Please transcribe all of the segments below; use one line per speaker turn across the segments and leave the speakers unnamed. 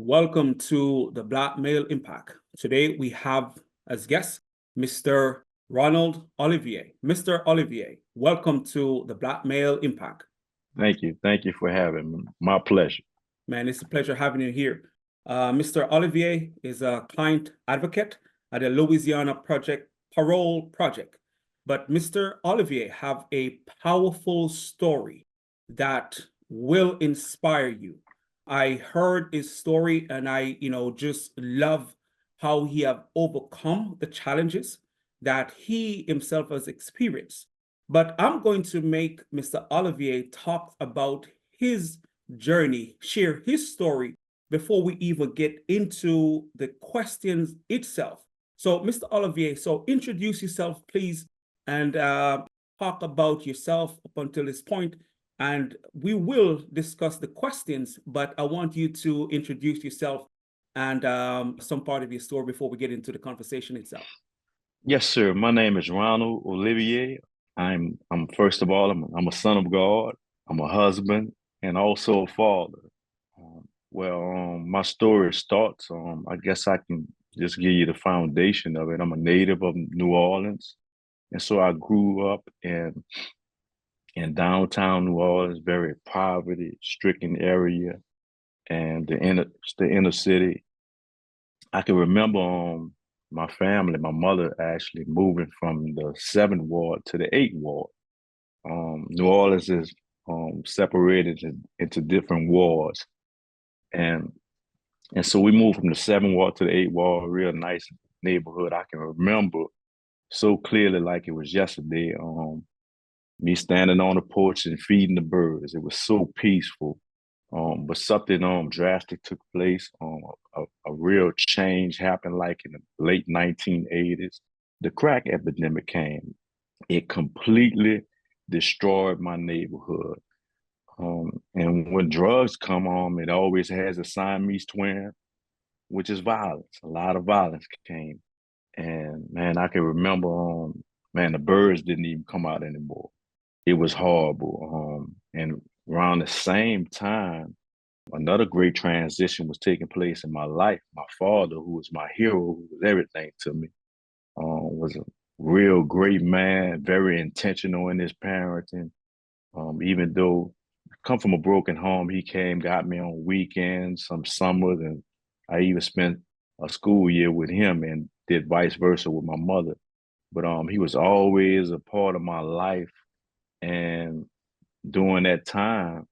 Welcome to the Black Male Impact. Today we have as guest Mr. Ronald Olivier. Mr. Olivier, welcome to the Black Male Impact.
Thank you. Thank you for having me. My pleasure.
Man, it's a pleasure having you here. Mr. Olivier is a client advocate at the Louisiana Parole Project. But Mr. Olivier have a powerful story that will inspire you. I heard his story and I, just love how he have overcome the challenges that he himself has experienced. But I'm going to make Mr. Olivier talk about his journey, share his story before we even get into the questions itself. So, Mr. Olivier, so introduce yourself, please, and talk about yourself up until this point. And we will discuss the questions, but I want you to introduce yourself and some part of your story before we get into the conversation itself.
Yes, sir. My name is Ronald Olivier. I'm first of all, I'm a son of God. I'm a husband and also a father. My story starts. I guess I can just give you the foundation of it. I'm a native of New Orleans, and so I grew up in downtown New Orleans, very poverty-stricken area, and the inner city. I can remember my family, my mother actually moving from the 7th ward to the 8th ward. New Orleans is separated into different wards, and so we moved from the 7th ward to the 8th ward, a real nice neighborhood. I can remember so clearly like it was yesterday. Me standing on the porch and feeding the birds. It was so peaceful. But something drastic took place. A real change happened like in the late 1980s. The crack epidemic came. It completely destroyed my neighborhood. And when drugs come on, it always has a Siamese twin, which is violence. A lot of violence came. And man, I can remember, the birds didn't even come out anymore. It was horrible. And around the same time, another great transition was taking place in my life. My father, who was my hero, who was everything to me, was a real great man, very intentional in his parenting. Even though I come from a broken home, he came, got me on weekends, some summers, and I even spent a school year with him and did vice versa with my mother. But he was always a part of my life. And during that time,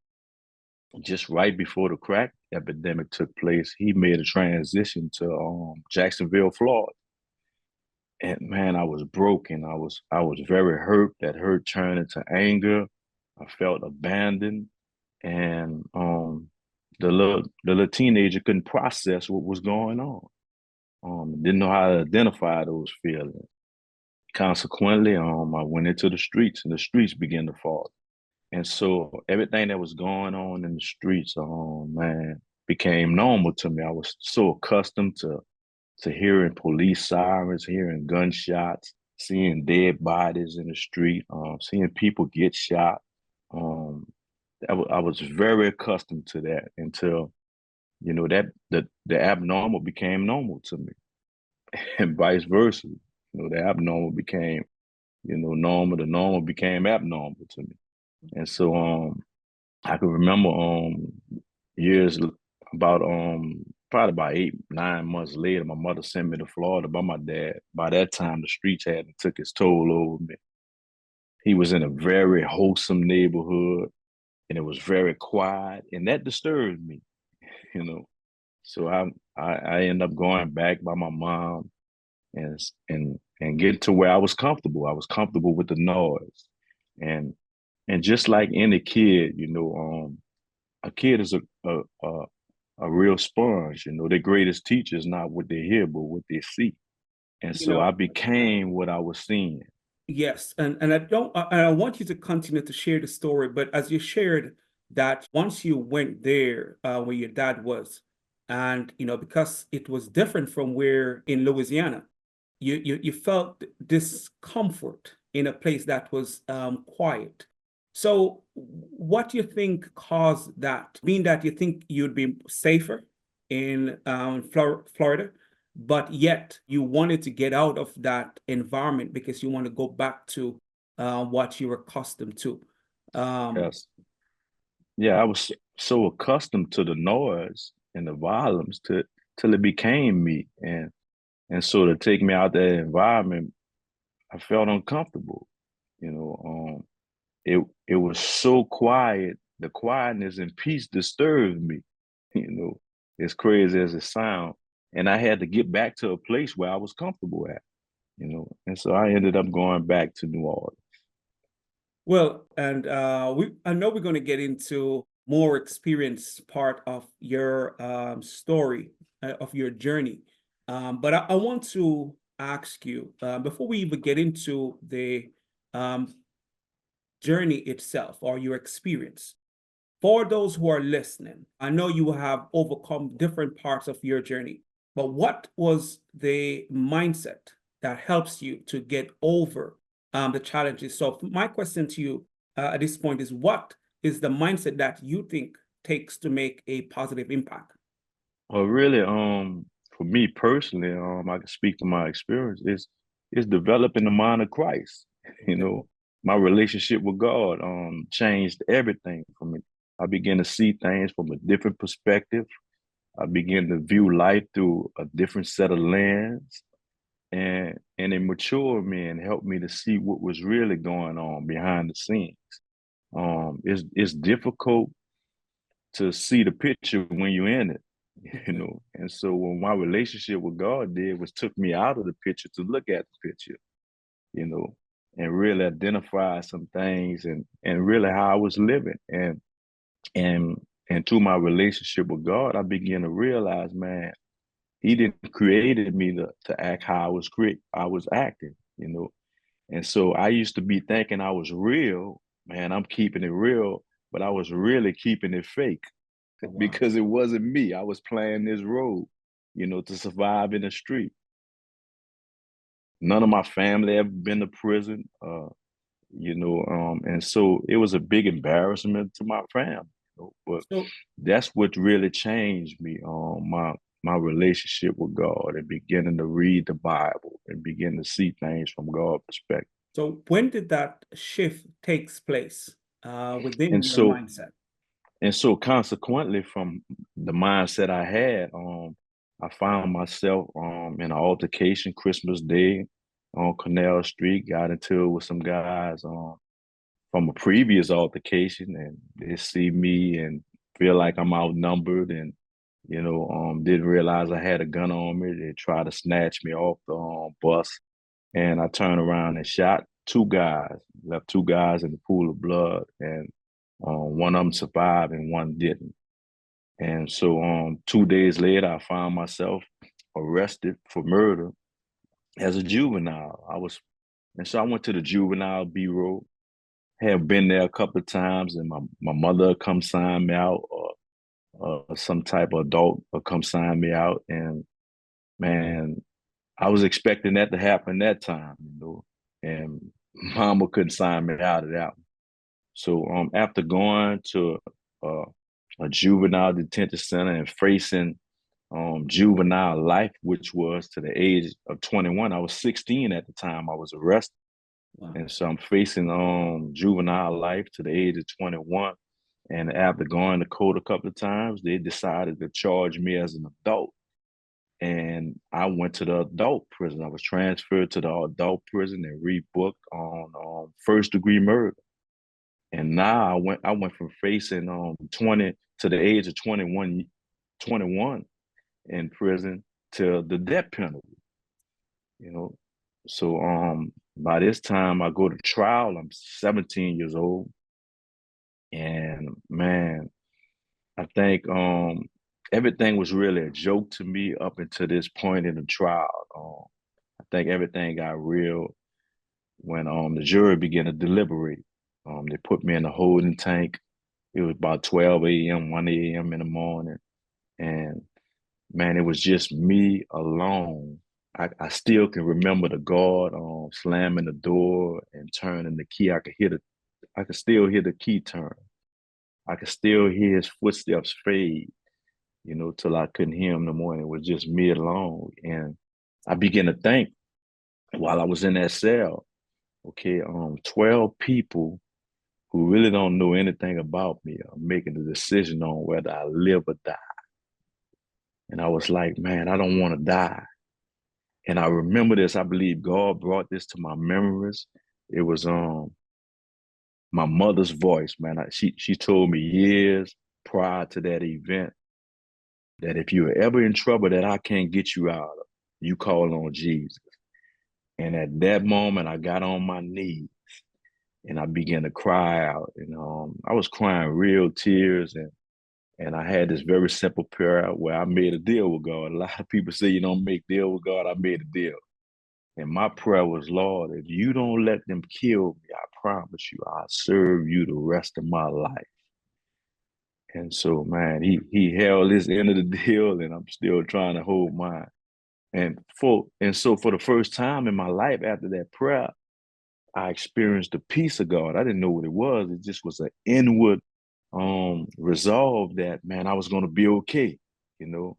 just right before the crack epidemic took place, he made a transition to Jacksonville, Florida. And man, I was broken. I was very hurt. That hurt turned into anger. I felt abandoned. And the little teenager couldn't process what was going on. Didn't know how to identify those feelings. Consequently, I went into the streets and the streets began to fall. And so everything that was going on in the streets, became normal to me. I was so accustomed to hearing police sirens, hearing gunshots, seeing dead bodies in the street, seeing people get shot. I was very accustomed to that until, that the abnormal became normal to me, and vice versa. The abnormal became, normal. The normal became abnormal to me. And so I can remember years about probably about 8-9 months later, my mother sent me to Florida by my dad. By that time, the streets had took its toll over me. He was in a very wholesome neighborhood, and it was very quiet, and that disturbed me, So I ended up going back by my mom and getting to where I was comfortable. I was comfortable with the noise, and just like any kid, a kid is a real sponge. Their greatest teacher is not what they hear, but what they see. And so I became what I was seeing.
Yes, and I want you to continue to share the story, but as you shared that once you went there where your dad was, and because it was different from where in Louisiana, you felt discomfort in a place that was quiet. So what do you think caused that? Being that you think you'd be safer in Florida, but yet you wanted to get out of that environment because you want to go back to what you were accustomed to.
Yes. Yeah, I was so accustomed to the noise and the volumes till it became me. And so to take me out that environment, I felt uncomfortable. You know, it was so quiet. The quietness and peace disturbed me. You know, as crazy as it sounds. And I had to get back to a place where I was comfortable at, you know. And so I ended up going back to New Orleans.
Well, and I know we're going to get into more experience part of your story of your journey, but I want to ask you before we even get into the um, journey itself or your experience. For those who are listening, I know you have overcome different parts of your journey, but what was the mindset that helps you to get over the challenges? So my question to you at this point is, what is the mindset that you think takes to make a positive impact?
Well, really, for me personally, I can speak to my experience. Is developing the mind of Christ. You
Okay.
know, my relationship with God changed everything for me. I began to see things from a different perspective. I began to view life through a different set of lens, and it matured me and helped me to see what was really going on behind the scenes. It's difficult to see the picture when you're in it, you
Okay.
know. And so when my relationship with God did was took me out of the picture to look at the picture, you know, and really identify some things and really how I was living. And and through my relationship with God, I began to realize, man, He didn't created me to act how I was acting, you know. And so I used to be thinking I was real, man, I'm keeping it real, but I was really keeping it fake
Oh, wow.
because it wasn't me. I was playing this role, you know, to survive in the street. None of my family ever been to prison, you know, and so it was a big embarrassment to my family. You know, but
So,
that's what really changed me, my relationship with God and beginning to read the Bible and begin to see things from God's perspective.
so when did that shift takes place
And
within your
so
mindset?
And so consequently from the mindset I had, I found myself in an altercation Christmas Day on Canal Street, got into it with some guys from a previous altercation, and they see me and feel like I'm outnumbered, and you know, didn't realize I had a gun on me. They tried to snatch me off the bus, and I turned around and shot two guys, left two guys in the pool of blood, and one of them survived and one didn't. And so 2 days later, I found myself arrested for murder as a juvenile. And so I went to the juvenile bureau, had been there a couple of times, and my mother come sign me out, or some type of adult will come sign me out. And man, I was expecting that to happen that time, you know, and mama couldn't sign me out of that one. So after going to uh, a juvenile detention center and facing juvenile life, which was to the age of 21. I was 16 at the time I was arrested.
Wow.
And so I'm facing juvenile life to the age of 21. And after going to court a couple of times, they decided to charge me as an adult. And I went to the adult prison. I was transferred to the adult prison and rebooked on first degree murder. And now I went from facing 20 to the age of 21 in prison to the death penalty, you know. So by this time I go to trial, I'm 17 years old. And man, I think everything was really a joke to me up until this point in the trial. I think everything got real when the jury began to deliberate. They put me in a holding tank. It was about 12 a.m., 1 a.m. in the morning. And man, it was just me alone. I still can remember the guard slamming the door and turning the key. I could still hear the key turn. I could still hear his footsteps fade. till I couldn't hear him no more. And it was just me alone. And I began to think while I was in that cell, okay, 12 people who really don't know anything about me are making a decision on whether I live or die. And I was like, man, I don't want to die. And I remember this. I believe God brought this to my memories. It was my mother's voice, man. She told me years prior to that event that if you're ever in trouble that I can't get you out of, you call on Jesus. And at that moment, I got on my knees and I began to cry out. And I was crying real tears, and I had this very simple prayer where I made a deal with God. A lot of people say you don't make deal with God. I made a deal. And my prayer was, Lord, if you don't let them kill me, I promise you, I'll serve you the rest of my life. And so, man, he held his end of the deal, and I'm still trying to hold mine. So for the first time in my life after that prayer, I experienced the peace of God. I didn't know what it was. It just was an inward resolve that, man, I was gonna be okay. You know,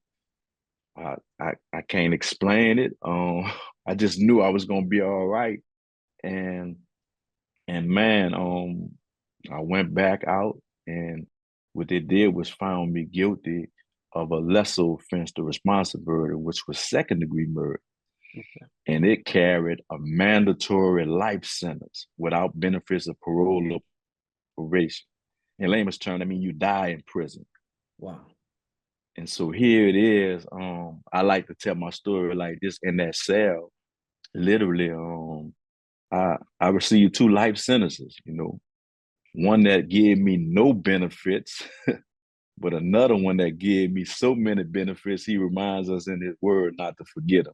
I can't explain it. I just knew I was gonna be all right. And man, I went back out, and what they did was found me guilty of a lesser offense to responsibility, which was second-degree murder.
Okay.
And it carried a mandatory life sentence without benefits of parole or probation. In layman's terms, I mean you die in prison.
Wow.
And so here it is. I like to tell my story like this. In that cell, literally, I received 2 life sentences. One that gave me no benefits, but another one that gave me so many benefits. He reminds us in his word not to forget them.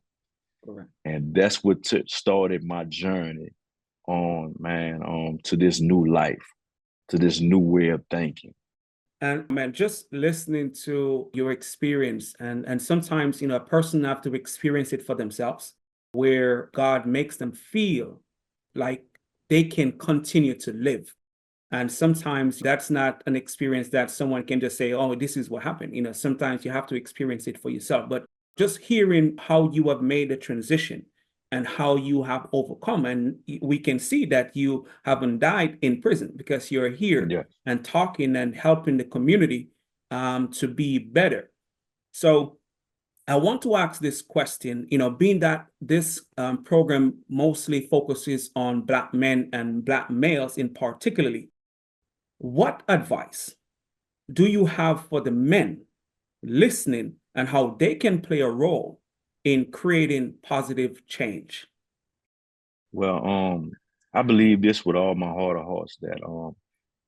Correct.
And that's what started my journey to this new life, to this new way of thinking.
And man, just listening to your experience, and sometimes, a person have to experience it for themselves, where God makes them feel like they can continue to live. And sometimes that's not an experience that someone can just say, oh, this is what happened. Sometimes you have to experience it for yourself. But just hearing how you have made the transition and how you have overcome, and we can see that you haven't died in prison because you're here
Yeah.
and talking and helping the community to be better. So I want to ask this question, being that this program mostly focuses on Black men and Black males in particularly, what advice do you have for the men listening and how they can play a role in creating positive change?
Well, I believe this with all my heart of hearts that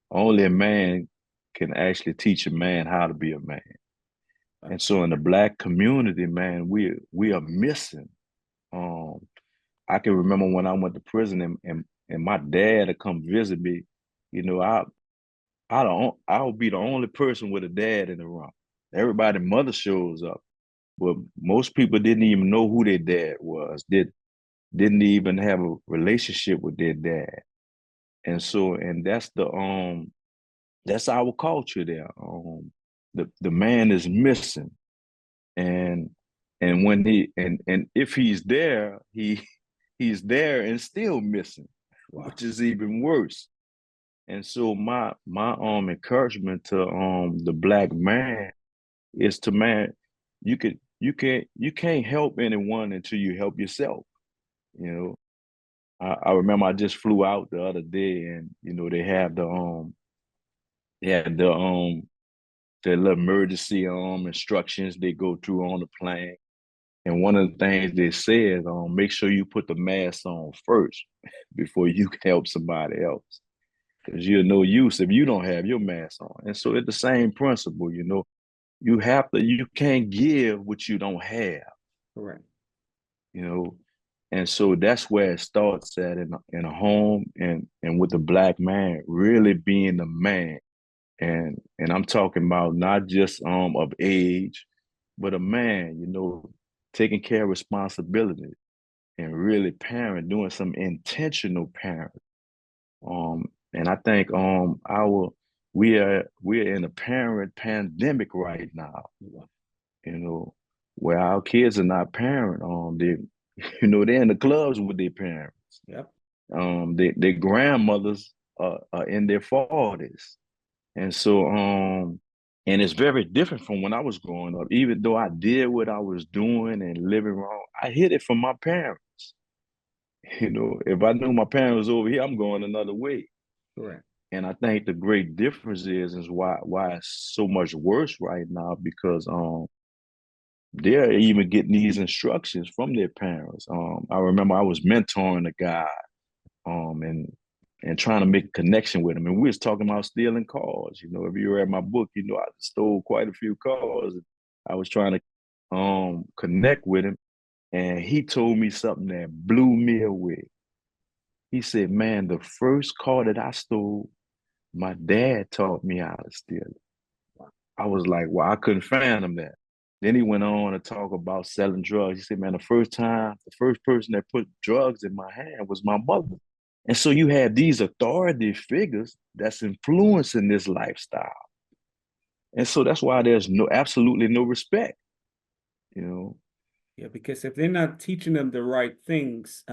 only a man can actually teach a man how to be a man. And so in the Black community, man, we are missing. Um, I can remember when I went to prison, and my dad had come visit me. I'll be the only person with a dad in the room. Everybody mother shows up, but most people didn't even know who their dad was. Didn't even have a relationship with their dad. And that's our culture there. The man is missing, and when and if he's there, he's there and still missing,
Wow.
which is even worse. And so my encouragement to the Black man is to, man, you can't help anyone until you help yourself. You know, I remember I just flew out the other day, and they have the little emergency instructions they go through on the plane. And one of the things they said, make sure you put the mask on first before you can help somebody else. Because you're no use if you don't have your mask on. And so it's the same principle, you can't give what you don't have.
Correct.
And so that's where it starts at in a home, and with the Black man really being the man. And I'm talking about not just of age, but a man, taking care of responsibility and really doing some intentional parent. And I think we're in a parent pandemic right now. you know, where our kids are not parent. They, they're in the clubs with their parents.
Yep.
Their grandmothers are in their 40s. And so, and it's very different from when I was growing up. Even though I did what I was doing and living wrong, I hid it from my parents. If I knew my parents was over here, I'm going another way.
Correct.
And I think the great difference is why it's so much worse right now because they're even getting these instructions from their parents. I remember I was mentoring a guy, and trying to make a connection with him, and we was talking about stealing cars. If you read my book, I stole quite a few cars. I was trying to connect with him, and he told me something that blew me away. He said, "Man, the first car that I stole, my dad taught me how to steal it." I was like, well, I couldn't fathom that. Then he went on to talk about selling drugs. He said, man, the first person that put drugs in my hand was my mother. And so you have these authority figures that's influencing this lifestyle. And so that's why there's absolutely no respect, you know.
Yeah, because if they're not teaching them the right things,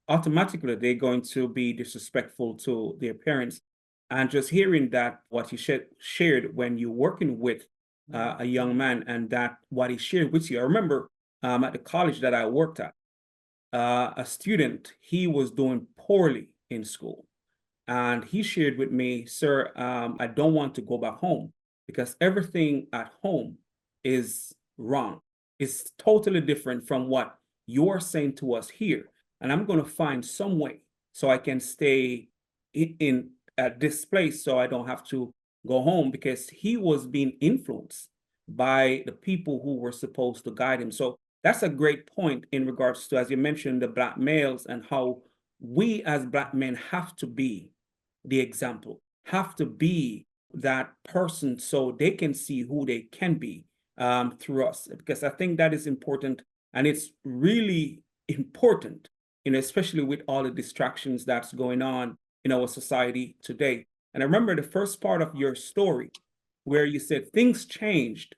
automatically they're going to be disrespectful to their parents. And just hearing that, what he shared when you're working with a young man, and that what he shared with you. I remember at the college that I worked at, a student, he was doing poorly in school. And he shared with me, sir, I don't want to go back home because everything at home is wrong. It's totally different from what you're saying to us here. And I'm going to find some way so I can stay in at this place so I don't have to go home, because he was being influenced by the people who were supposed to guide him. So that's a great point in regards to, as you mentioned, the Black males, and how we as Black men have to be the example, have to be that person so they can see who they can be through us. Because I think that is important, and it's really important, especially with all the distractions that's going on in our society today. And I remember the first part of your story where you said things changed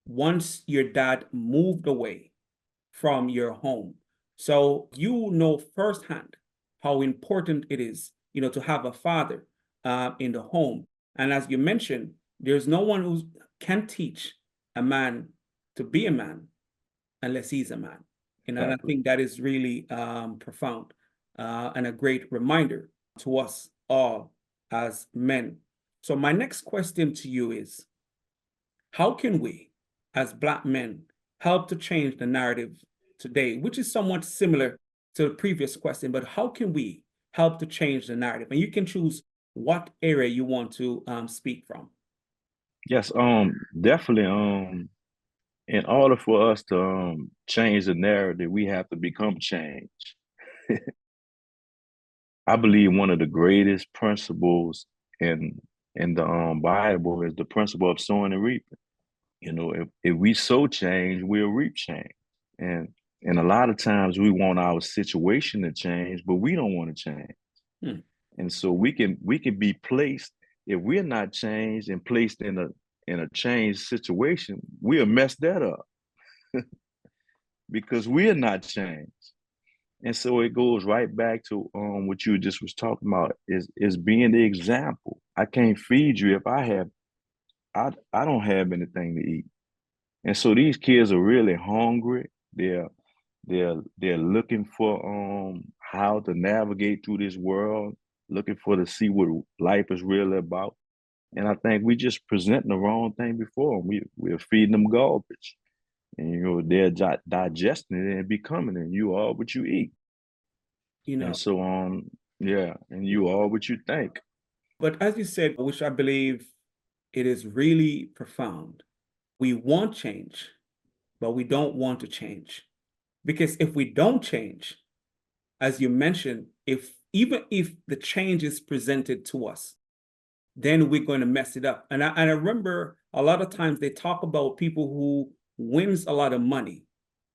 once your dad moved away from your home. So you know firsthand how important it is, to have a father in the home. And as you mentioned, there's no one who can teach a man to be a man unless he's a man. And I think that is really profound and a great reminder to us all as men. So my next question to you is, how can we, as Black men, help to change the narrative today, which is somewhat similar to the previous question, but how can we help to change the narrative? And you can choose what area you want to speak from.
Yes, definitely. In order for us to change the narrative, we have to become change. I believe one of the greatest principles in the Bible is the principle of sowing and reaping. If we sow change, we'll reap change. And and a lot of times we want our situation to change, but we don't want to change.
Hmm.
And so we can be placed, if we're not changed and placed in a changed situation, we'll mess that up because we're not changed. And so it goes right back to what you just was talking about is being the example. I can't feed you if I don't have anything to eat. And so these kids are really hungry. They're looking for how to navigate through this world, looking for to see what life is really about. And I think we just presenting the wrong thing before them. We're feeding them garbage, and they're digesting it and becoming it. You are what you eat.
You
And
know,
so yeah, and you are what you think.
but as you said, which I believe it is really profound, we want change, but we don't want to change. Because if we don't change, as you mentioned, even if the change is presented to us, then we're going to mess it up. And I remember a lot of times they talk about people who wins a lot of money,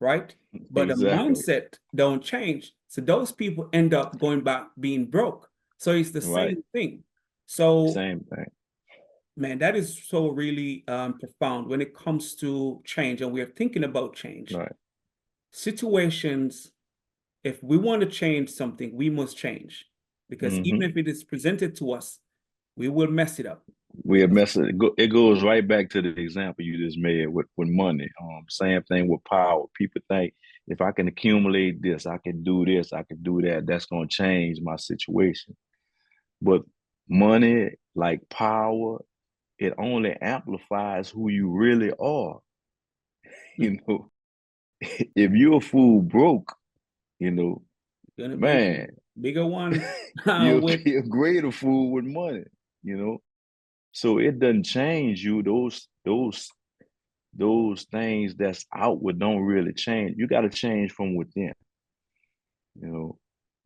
right? But the
Exactly.
mindset don't change. So those people end up going back being broke. So it's the
Right.
same thing. So
Same thing.
Man, that is so really profound when it comes to change, and we're thinking about change.
Right.
Situations, if we want to change something, we must change. Because even
Hmm.
if it is presented to us, we will mess it up.
We have messed it. It goes right back to the example you just made with money. Same thing with power. People think if I can accumulate this, I can do this, I can do that. That's going to change my situation. But money, like power, it only amplifies who you really are.
Hmm.
You know, if you're a fool broke, you know,
Gonna be
man,
bigger one
you'll
with
be a greater fool with money. You know, so it doesn't change you. Those things that's outward don't really change. You got to change from within. You know,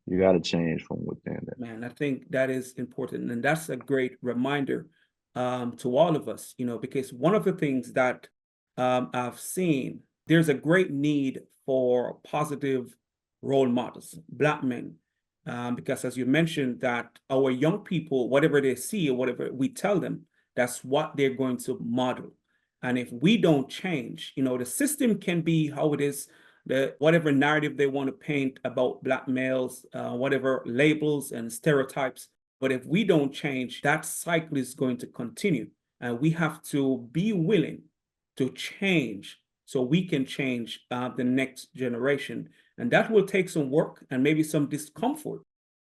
you got to change from within. That.
man. I think that is important, and that's a great reminder to all of us. Because one of the things that I've seen, there's a great need for positive role models, Black men, because as you mentioned, that our young people, whatever they see or whatever we tell them, that's what they're going to model. And if we don't change, the system can be how it is, whatever narrative they want to paint about Black males, whatever labels and stereotypes. But if we don't change, that cycle is going to continue. And we have to be willing to change so we can change the next generation. And that will take some work and maybe some discomfort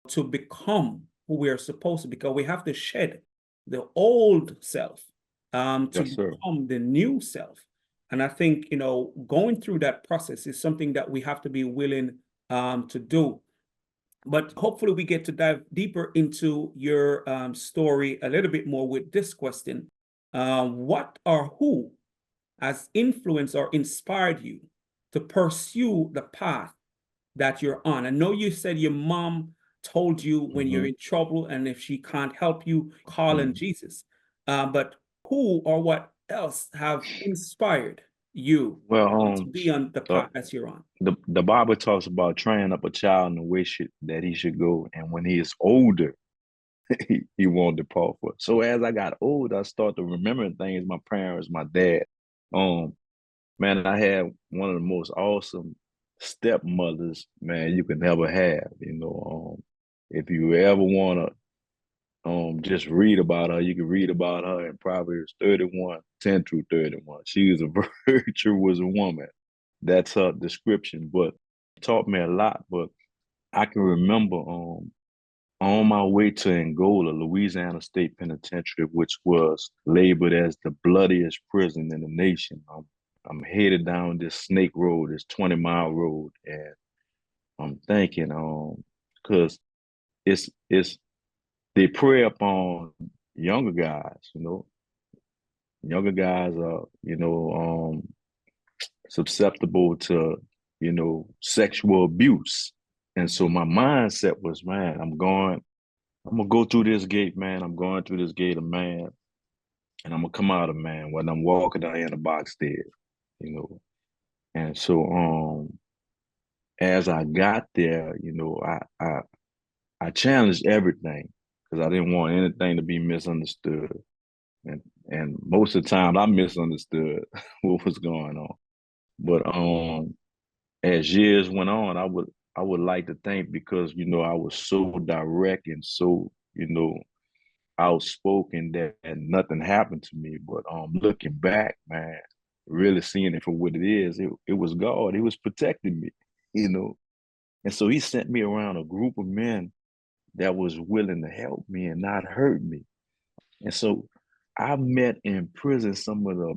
to become who we are supposed to, because we have to shed the old self to
Yes, sir.
become the new self. And I think, going through that process is something that we have to be willing to do. But hopefully we get to dive deeper into your story a little bit more with this question. What or who has influenced or inspired you to pursue the path that you're on? I know you said your mom told you when you're
Hmm.
in trouble, and if she can't help you, call on
Hmm.
Jesus. But who or what else have inspired you
Well,
to be on the
the,
path that you're on?
the Bible talks about training up a child in the way that he should go, and when he is older, he won't depart for it. So as I got older, I started to remember things. My parents, my dad. Um, Man, I had one of the most awesome stepmothers, man, you could never have. If you ever wanna just read about her, you can read about her in Proverbs 31, 10 through 31. She is a virtuous woman. That's her description, but taught me a lot. But I can remember on my way to Angola, Louisiana State Penitentiary, which was labeled as the bloodiest prison in the nation. I'm headed down this snake road, this 20-mile road, and I'm thinking, because it's they prey upon younger guys, younger guys are, susceptible to, sexual abuse. And so my mindset was, man, I'm gonna go through this gate, man. I'm going through this gate of man, and I'm gonna come out of man when I'm walking down in the box there, you know. And so as I got there, I challenged everything because I didn't want anything to be misunderstood. And and most of the time I misunderstood what was going on. But as years went on, I would like to think because I was so direct and so, outspoken that nothing happened to me. But looking back, man, really seeing it for what it is, it was God. He was protecting me, you know. And so he sent me around a group of men that was willing to help me and not hurt me. And so I met in prison some of the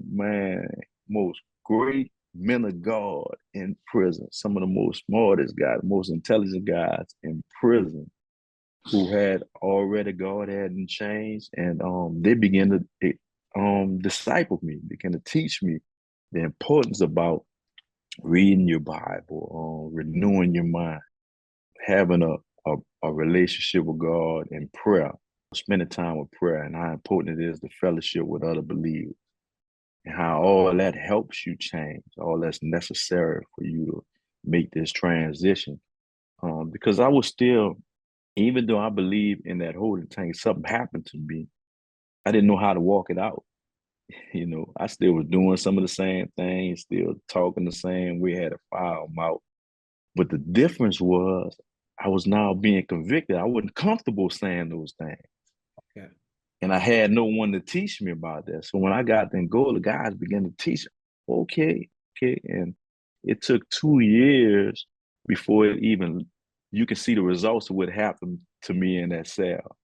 most great men of God in prison, some of the most smartest guys, most intelligent guys in prison who had already God hadn't changed, and they began to disciple me, began to teach me the importance about reading your Bible, renewing your mind, having a relationship with God in prayer, spending time with prayer, and how important it is to fellowship with other believers, and how all that helps you change, all that's necessary for you to make this transition. Because I was still, even though I believe in that holy tank, something happened to me. I didn't know how to walk it out. I still was doing some of the same things, still talking the same. We had to file them out. But the difference was I was now being convicted. I wasn't comfortable saying those things.
Yeah.
And I had no one to teach me about that. So when I got to Angola, the guys began to teach. Okay, okay. And it took 2 years before you can see the results of what happened to me in that cell.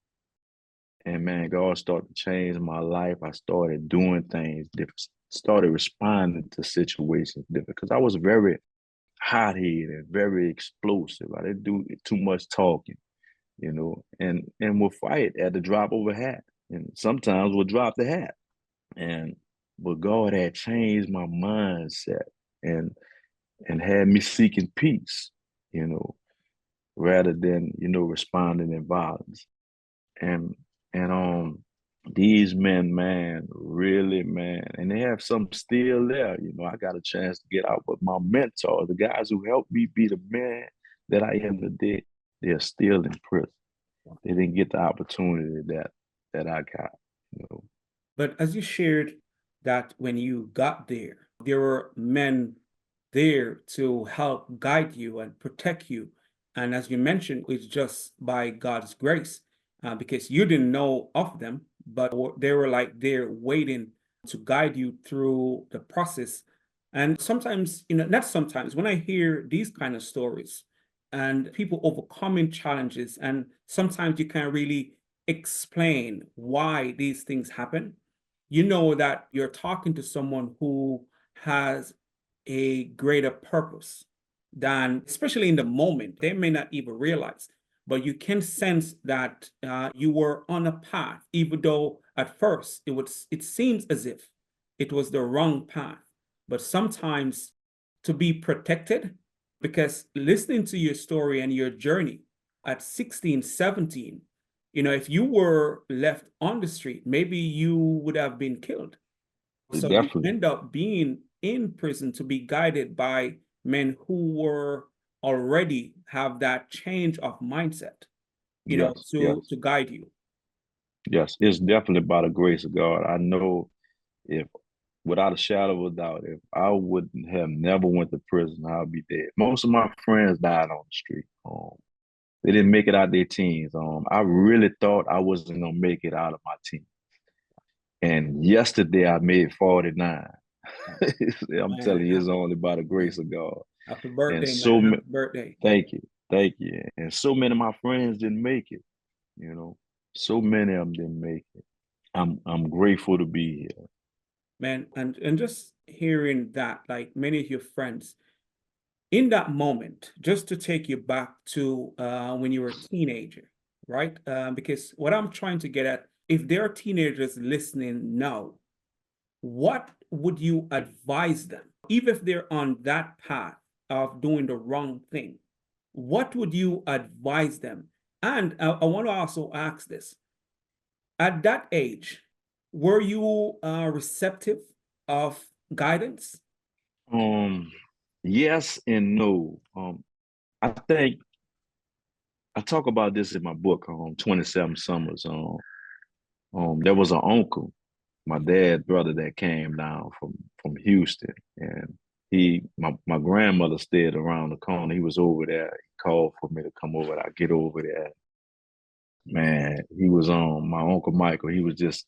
And man, God started to change my life. I started doing things different, started responding to situations different because I was very hot-headed and very explosive. I didn't do too much talking, and we'll fight at the drop of a hat. And sometimes we'll drop the hat. But God had changed my mindset and had me seeking peace, rather than, responding in violence. And these men, man, really, man, and they have some still there. I got a chance to get out, but my mentors, the guys who helped me be the man that I am today, they're still in prison. They didn't get the opportunity that I got.
But as you shared that when you got there were men there to help guide you and protect you. And as you mentioned, it's just by God's grace, because you didn't know of them, but they were like there waiting to guide you through the process. And sometimes, not sometimes, when I hear these kind of stories and people overcoming challenges, and sometimes you can't really explain why these things happen, you know that you're talking to someone who has a greater purpose than, especially in the moment, they may not even realize, but you can sense that you were on a path, even though at first it seems as if it was the wrong path. But sometimes to be protected, because listening to your story and your journey at 16, 17, if you were left on the street, maybe you would have been killed. So you
Definitely.
end up being in prison to be guided by men who were already have that change of mindset,
Yes,
to
yes,
guide you.
yes. It's definitely by the grace of God. I know if without a shadow of a doubt, if I wouldn't have never went to prison, I'd be dead. Most of my friends died on the street. They didn't make it out their teens. I really thought I wasn't gonna make it out of my teens. And yesterday I made 49. I'm telling
Man,
you, it's only by the grace of God.
happy
And
birthday,
so
man. Happy birthday.
thank you. And so many of my friends didn't make it. You know, so many of them didn't make it. I'm grateful to be here.
Man, and just hearing that, like many of your friends, in that moment, just to take you back to when you were a teenager, right? Because what I'm trying to get at, if there are teenagers listening now, what would you advise them, even if they're on that path of doing the wrong thing? What would you advise them? And I want to also ask this. At that age, were you receptive of guidance?
Um, yes and no. I think I talk about this in my book, 27 Summers. There was an uncle, my dad's brother, that came down from Houston, and my grandmother stayed around the corner. He was over there. He called for me to come over. I get over there. Man, he was on my uncle Michael. He was just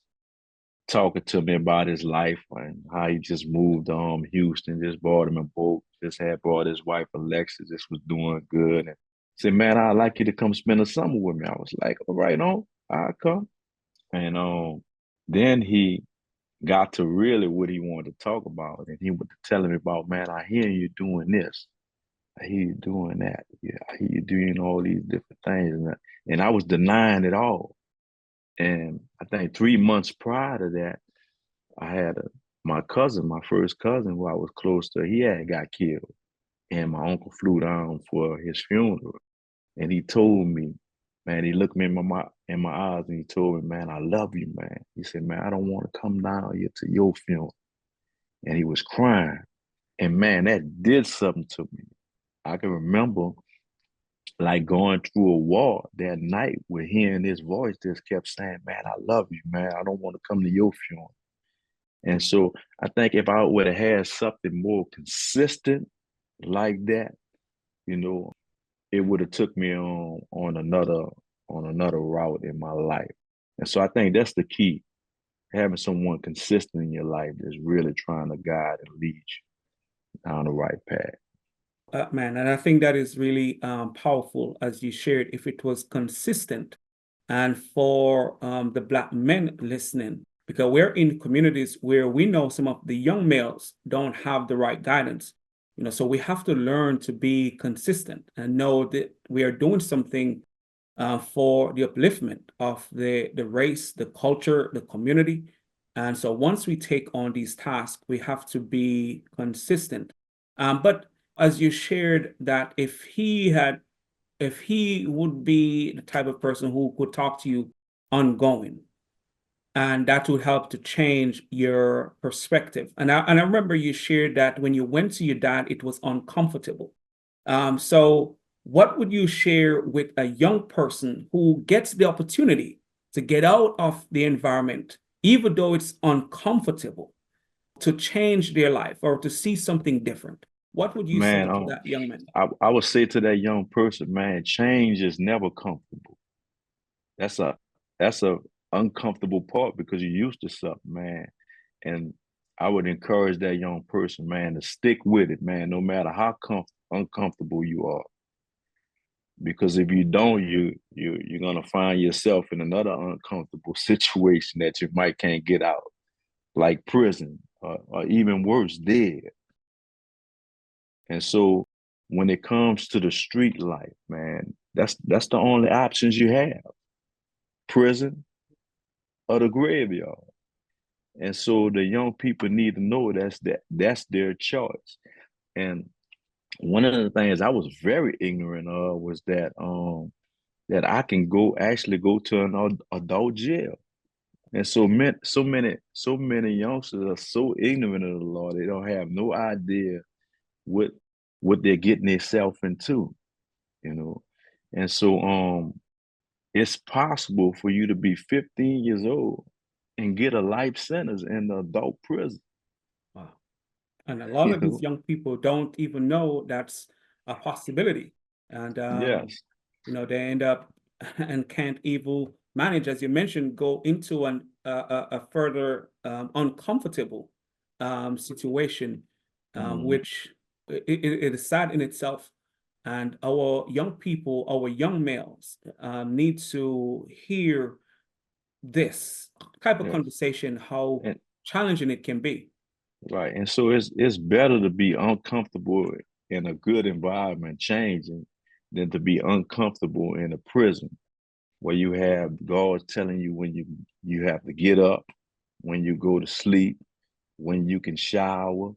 talking to me about his life and how he just moved to Houston, just bought him a boat, just had brought his wife Alexis, just was doing good. And said, man, I'd like you to come spend the summer with me. I was like, all right, I'll come. And then he got to really what he wanted to talk about. And he was telling me about, man, I hear you doing this. I hear you doing that. Yeah, I hear you doing all these different things. And I was denying it all. And I think 3 months prior to that, I had my cousin, my first cousin, who I was close to, he had got killed. And my uncle flew down for his funeral. And he told me, man, he looked me in my eyes and he told me, man, I love you, man. He said, man, I don't want to come down here to your funeral. And he was crying. And man, that did something to me. I can remember like going through a wall that night with hearing this voice just kept saying, man, I love you, man. I don't want to come to your funeral. And so I think if I would have had something more consistent like that, you know, it would have took me on another route in my life. And so I think that's the key, having someone consistent in your life that's really trying to guide and lead you down the right path.
Man, and I think that is really powerful, as you shared, if it was consistent. And for the Black men listening, because we're in communities where we know some of the young males don't have the right guidance, so we have to learn to be consistent and know that we are doing something for the upliftment of the race, the culture, the community. And so once we take on these tasks, we have to be consistent. But as you shared that if he would be the type of person who could talk to you ongoing, and that would help to change your perspective. And I remember you shared that when you went to your dad, it was uncomfortable. So what would you share with a young person who gets the opportunity to get out of the environment, even though it's uncomfortable, to change their life or to see something different? What would you say
Man,
to that young man?
I would say to that young person, man, change is never comfortable. That's a that's a uncomfortable part because you're used to something, man. And I would encourage that young person, man, to stick with it, man, no matter how uncomfortable you are. Because if you don't, you're gonna find yourself in another uncomfortable situation that you might can't get out, like prison or even worse, dead. And so when it comes to the street life, man, that's the only options you have: prison or the graveyard. And so the young people need to know that's their choice. And one of the things I was very ignorant of was that I can actually go to an adult jail. And so many youngsters are so ignorant of the law, they don't have no idea what what they're getting themselves into, you know. And so it's possible for you to be 15 years old and get a life sentence in the adult prison,
Wow. And a lot
you
of these
know.
young people don't even know that's a possibility. And,
Yes.
they end up and can't even manage, as you mentioned, go into a further uncomfortable situation,
Mhm.
which it is sad in itself. And our young people, our young males, need to hear this type of
Yes.
conversation, how
And
challenging it can be.
right. And so it's better to be uncomfortable in a good environment changing than to be uncomfortable in a prison where you have guards telling you when you have to get up, when you go to sleep, when you can shower,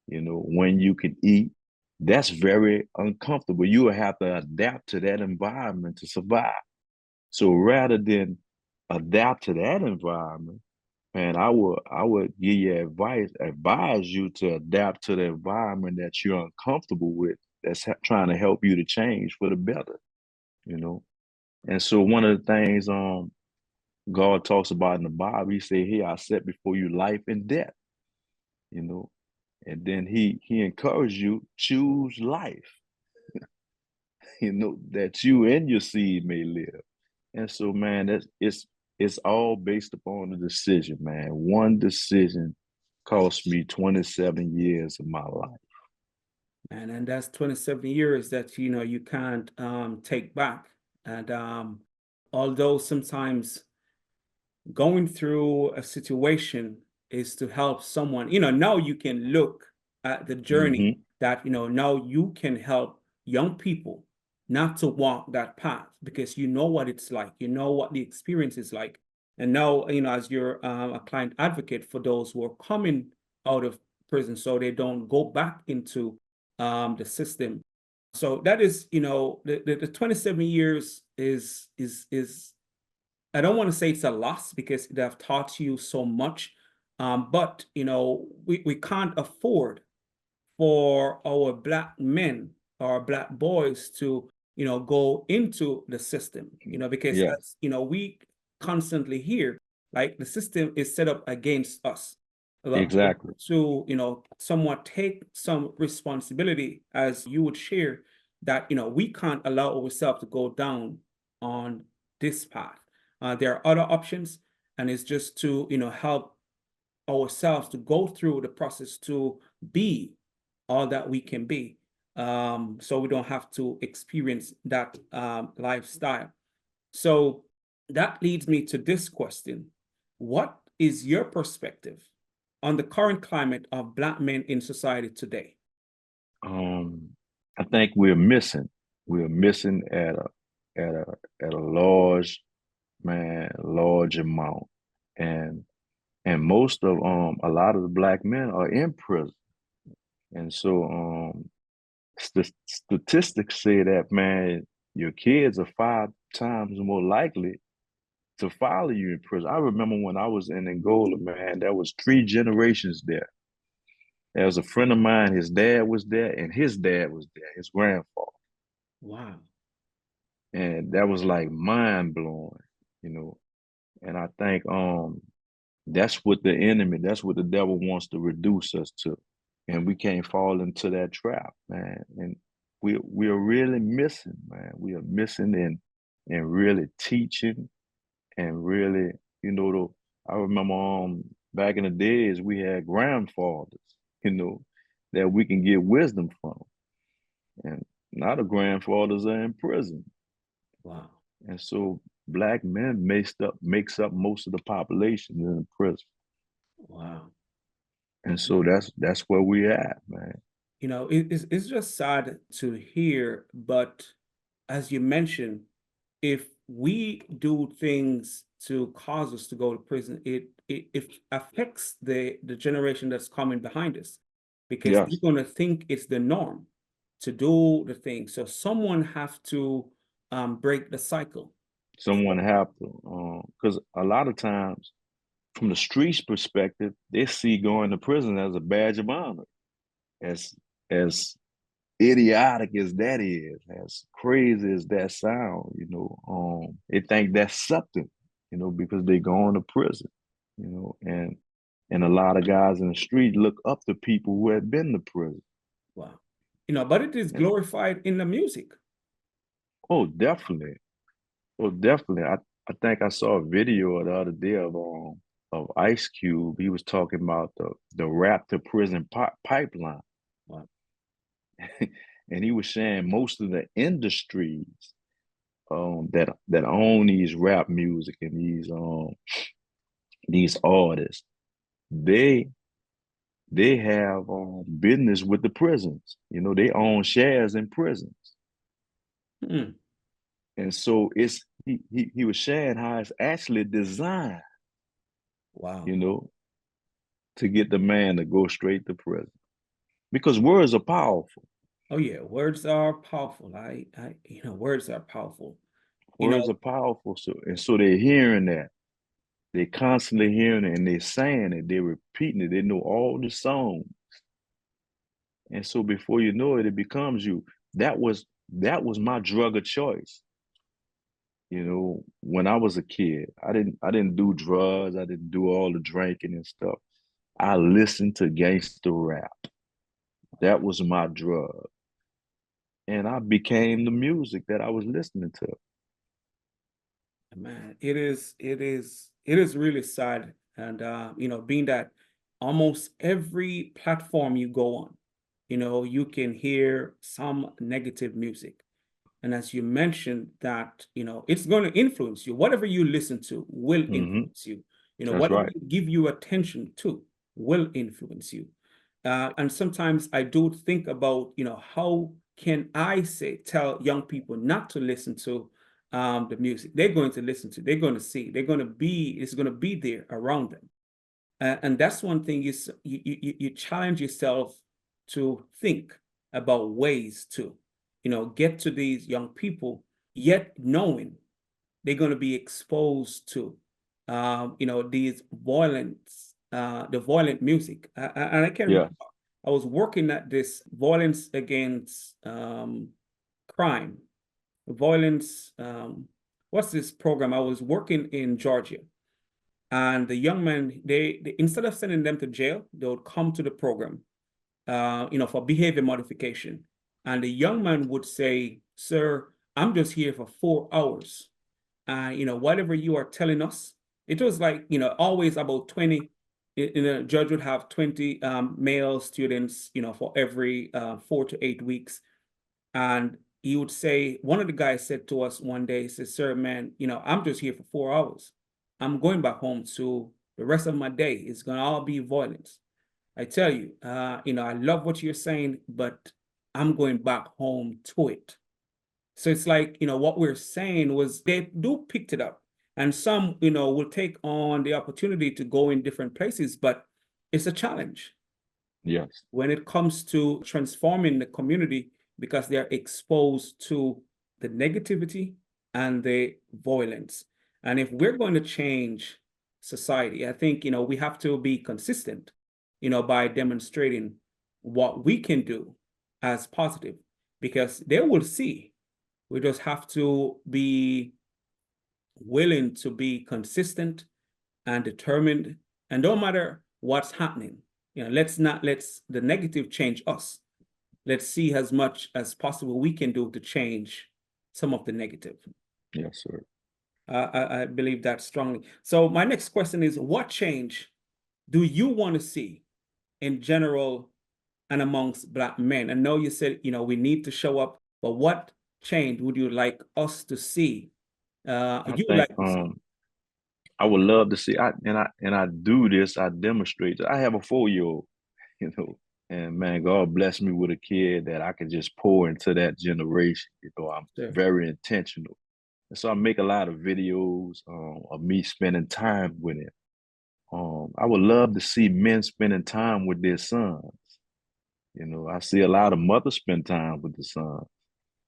when you can eat. That's very uncomfortable. You will have to adapt to that environment to survive. So rather than adapt to that environment, man, I would give you advise you to adapt to the environment that you're uncomfortable with, that's trying to help you to change for the better, you know. And so one of the things God talks about in the Bible, he said, "Here I set before you life and death," you know. And then he encouraged you, choose life, that you and your seed may live. And so, man, it's all based upon the decision, man. One decision cost me 27 years of my life.
And that's 27 years that you can't take back. And although sometimes going through a situation is to help someone, now you can look at the journey
Hmm.
that now you can help young people not to walk that path, because you know what it's like, you know what the experience is like. And now, as you're a client advocate for those who are coming out of prison, so they don't go back into the system. So that is, the 27 years is I don't want to say it's a loss, because they have taught you so much. But we can't afford for our Black men or Black boys to go into the system, because
Yeah,
as, we constantly hear, like the system is set up against us. But
exactly.
to, somewhat take some responsibility, as you would share, that, we can't allow ourselves to go down on this path. There are other options, and it's just to, help ourselves to go through the process to be all that we can be, so we don't have to experience that lifestyle. So that leads me to this question. What is your perspective on the current climate of Black men in society today?
Um, I think we're missing at a at a large amount, and most of a lot of the Black men are in prison, and so statistics say that, man, your kids are 5 times more likely to follow you in prison. I remember when I was in Angola, man, there was 3 generations there. There was a friend of mine, his dad was there, and his dad was there, his grandfather.
Wow.
And that was like mind blowing, you know. And I think that's what that's what the devil wants to reduce us to. And we can't fall into that trap, man. And we are really missing, man. We are missing in really teaching and really, I remember back in the days we had grandfathers, you know, that we can get wisdom from. And now the grandfathers are in prison.
Wow.
And so Black men makes up most of the population in prison.
Wow.
And so that's where we at, man.
It's just sad to hear, but as you mentioned, if we do things to cause us to go to prison, it affects the generation that's coming behind us, because they're
Yes,
going to think it's the norm to do the thing. So someone have to break the cycle.
someone have to, because a lot of times, from the streets perspective, they see going to prison as a badge of honor. As as idiotic as that is, as crazy as that sound, they think that's something, because they going to prison, and a lot of guys in the street look up to people who have been to prison.
Wow. But it is
And
glorified in the music.
oh, definitely, oh, definitely. I think I saw a video the other day of Ice Cube. He was talking about the rap to prison pipeline.
Wow.
And he was saying most of the industries that own these rap music and these artists, they have business with the prisons. They own shares in prisons,
Hmm.
and so he was sharing how it's actually designed,
Wow.
you know, to get the man to go straight to prison because words are powerful.
Oh yeah, words are powerful. Words are powerful. You
Words
know,
are powerful, so they're hearing that. They're constantly hearing it and they're saying it, they're repeating it, they know all the songs. And so before you know it, it becomes you. That was my drug of choice. When I was a kid, I didn't do drugs, I didn't do all the drinking and stuff. I listened to gangster rap. That was my drug. And I became the music that I was listening to.
man, it is really sad. And being that almost every platform you go on, you can hear some negative music. And as you mentioned that, it's going to influence you. Whatever you listen to will
Hmm.
influence you.
That's
Whatever
right.
you give you attention to will influence you. And sometimes I do think about, how can I tell young people not to listen to the music they're going to listen to, they're going to see, it's going to be there around them. And that's one thing is you challenge yourself to think about ways to, get to these young people, yet knowing they're going to be exposed to, these the violent music. And I can
Yeah.
remember I was working at this violence against crime. violence. What's this program? I was working in Georgia, and the young men, they instead of sending them to jail, they would come to the program, for behavior modification. And the young man would say, "Sir, I'm just here for 4 hours. Whatever you are telling us," it was like, always about 20. Judge would have 20 male students, for every 4 to 8 weeks. And he would say, one of the guys said to us one day, he says, "Sir, man, I'm just here for 4 hours. I'm going back home. So the rest of my day is going to all be violence. I tell you, I love what you're saying, but I'm going back home to it." So it's like, what we're saying was they do picked it up. And some, will take on the opportunity to go in different places, but it's a challenge
Yes.
when it comes to transforming the community because they're exposed to the negativity and the violence. And if we're going to change society, I think, we have to be consistent, by demonstrating what we can do as positive, because they will see. We just have to be willing to be consistent and determined. And no matter what's happening, let's not let the negative change us. Let's see as much as possible we can do to change some of the negative.
Yes, sir.
I believe that strongly. So my next question is, what change do you want to see in general and amongst Black men? I know you said, we need to show up, but what change would you like us to see?
I
You would
think
like to see?
I would love to see. I do this. I demonstrate. I have a 4-year-old, and man, God bless me with a kid that I can just pour into that generation. I'm
Sure.
very intentional, and so I make a lot of videos of me spending time with him. I would love to see men spending time with their sons. I see a lot of mothers spend time with the sons,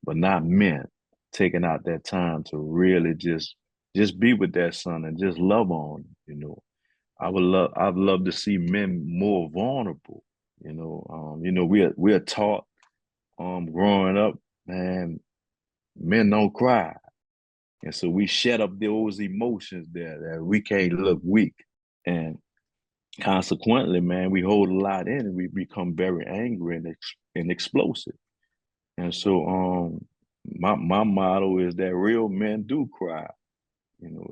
but not men taking out that time to really just be with their son and just love on him. I'd love to see men more vulnerable. We're taught growing up, man, men don't cry. And so we shut up those emotions there that we can't look weak. And consequently, man, we hold a lot in and we become very angry and explosive. And so my motto is that real men do cry.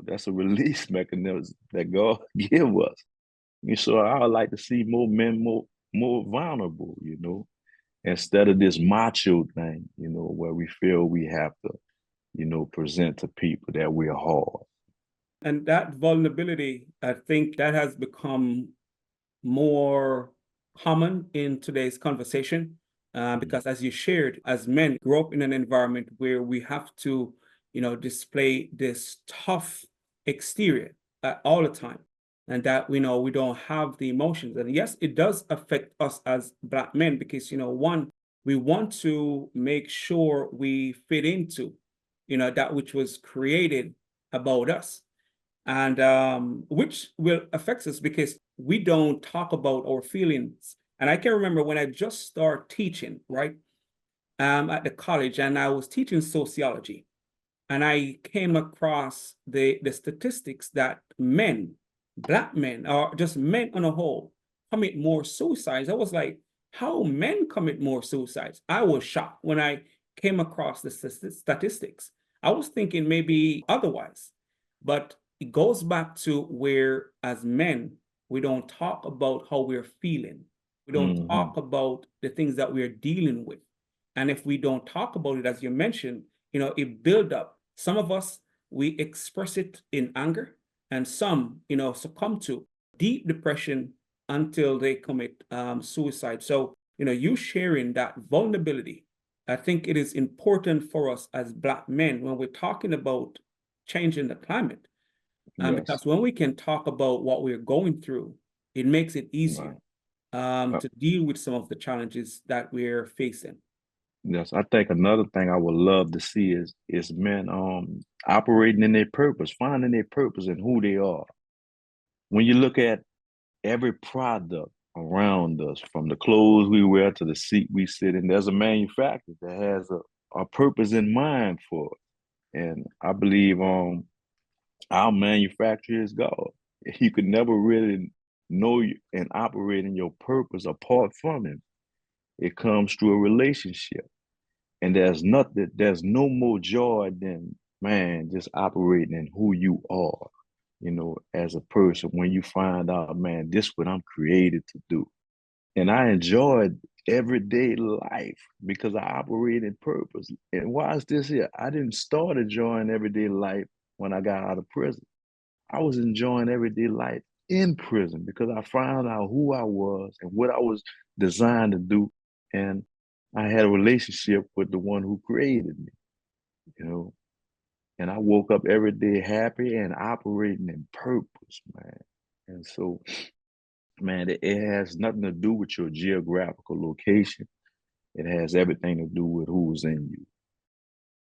That's a release mechanism that God give us. And so I would like to see more men more vulnerable, instead of this macho thing, where we feel we have to, present to people that we're hard.
And that vulnerability, I think that has become more common in today's conversation, because as you shared, as men grow up in an environment where we have to, display this tough exterior all the time, and that we don't have the emotions. And yes, it does affect us as Black men because, one, we want to make sure we fit into, that which was created about us, and which will affect us because we don't talk about our feelings. And I can remember when I just started teaching, right, at the college, and I was teaching sociology, and I came across the statistics that men, Black men, or just men on a whole, commit more suicides. I was like, how men commit more suicides? I was shocked when I came across the statistics. I was thinking maybe otherwise, but it goes back to where, as men, we don't talk about how we're feeling. We don't talk about the things that we're dealing with. And if we don't talk about it, as you mentioned, it build up. Some of us, we express it in anger, and some, succumb to deep depression until they commit suicide. So, you sharing that vulnerability, I think it is important for us as Black men when we're talking about changing the climate.
Yes.
Because when we can talk about what we're going through, it makes it easier to deal with some of the challenges that we're facing.
Yes, I think another thing I would love to see is men operating in their purpose, finding their purpose and who they are. When you look at every product around us, from the clothes we wear to the seat we sit in, there's a manufacturer that has a purpose in mind for it. And I believe our manufacturer is God. You could never really know and operate in your purpose apart from him. It comes through a relationship. And there's no more joy than, man, just operating in who you are, as a person. When you find out, man, this is what I'm created to do. And I enjoyed everyday life because I operate in purpose. And why is this here? I didn't start enjoying everyday life when I got out of prison. I was enjoying everyday life in prison because I found out who I was and what I was designed to do. And I had a relationship with the one who created me, you know. And I woke up every day happy and operating in purpose, man. And so, man, it has nothing to do with your geographical location. It has everything to do with who's in you.